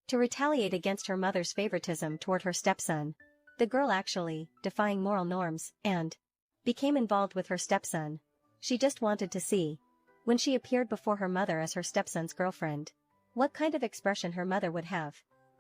to retaliate against her mother's favoritism toward her stepson. The girl actually, defying moral norms, and became involved with her stepson. She just wanted to see, when she appeared before her mother as her stepson's girlfriend, what kind of expression her mother would have.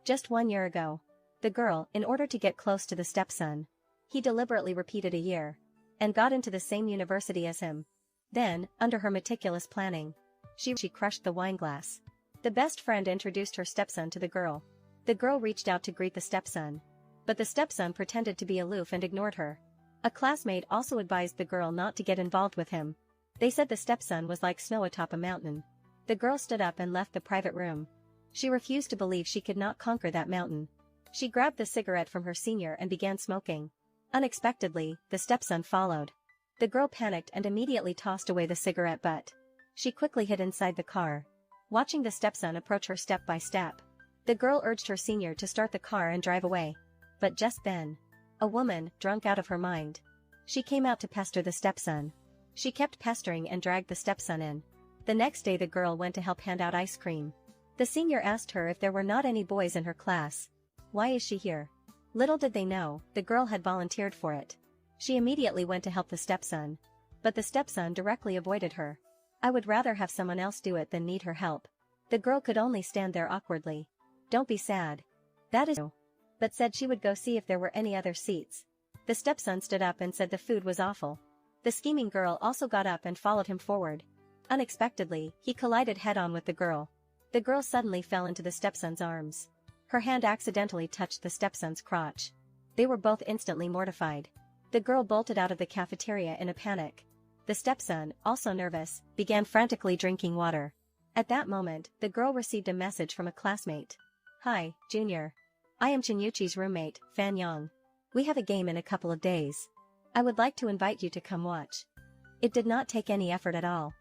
Just 1 year ago, the girl, in order to get close to the stepson, he deliberately repeated a year, and got into the same university as him. Then, under her meticulous planning, she crushed the wine glass. The best friend introduced her stepson to the girl. The girl reached out to greet the stepson, but the stepson pretended to be aloof and ignored her. A classmate also advised the girl not to get involved with him. They said the stepson was like snow atop a mountain. The girl stood up and left the private room. She refused to believe she could not conquer that mountain. She grabbed the cigarette from her senior and began smoking. Unexpectedly, the stepson followed. The girl panicked and immediately tossed away the cigarette butt. She quickly hid inside the car, watching the stepson approach her step by step. The girl urged her senior to start the car and drive away. But just then, a woman, drunk out of her mind, she came out to pester the stepson. She kept pestering and dragged the stepson in. The next day the girl went to help hand out ice cream. The senior asked her if there were not any boys in her class. Why is she here? Little did they know, the girl had volunteered for it. She immediately went to help the stepson. But the stepson directly avoided her. I would rather have someone else do it than need her help. The girl could only stand there awkwardly. Don't be sad. That is, but said she would go see if there were any other seats. The stepson stood up and said the food was awful. The scheming girl also got up and followed him forward. Unexpectedly, he collided head-on with the girl. The girl suddenly fell into the stepson's arms. Her hand accidentally touched the stepson's crotch. They were both instantly mortified. The girl bolted out of the cafeteria in a panic. The stepson, also nervous, began frantically drinking water. At that moment, the girl received a message from a classmate. Hi, Junior. I am Chinyuchi's roommate, Fan Yang. We have a game in a couple of days. I would like to invite you to come watch. It did not take any effort at all.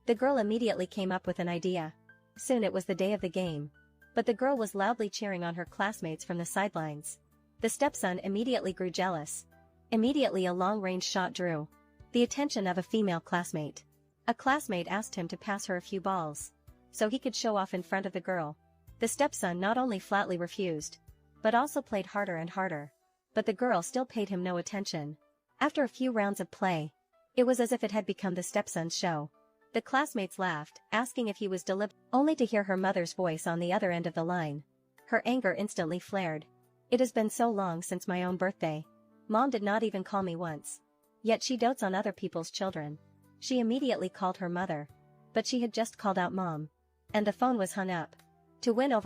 The girl immediately came up with an idea. Soon it was the day of the game. But the girl was loudly cheering on her classmates from the sidelines. The stepson immediately grew jealous. Immediately a long-range shot drew the attention of a female classmate. A classmate asked him to pass her a few balls, so he could show off in front of the girl. The stepson not only flatly refused, but also played harder and harder. But the girl still paid him no attention. After a few rounds of play, it was as if it had become the stepson's show. The classmates laughed, asking if he was only to hear her mother's voice on the other end of the line. Her anger instantly flared. It has been so long since my own birthday. Mom did not even call me once. Yet she dotes on other people's children. She immediately called her mother. But she had just called out Mom. And the phone was hung up. To win over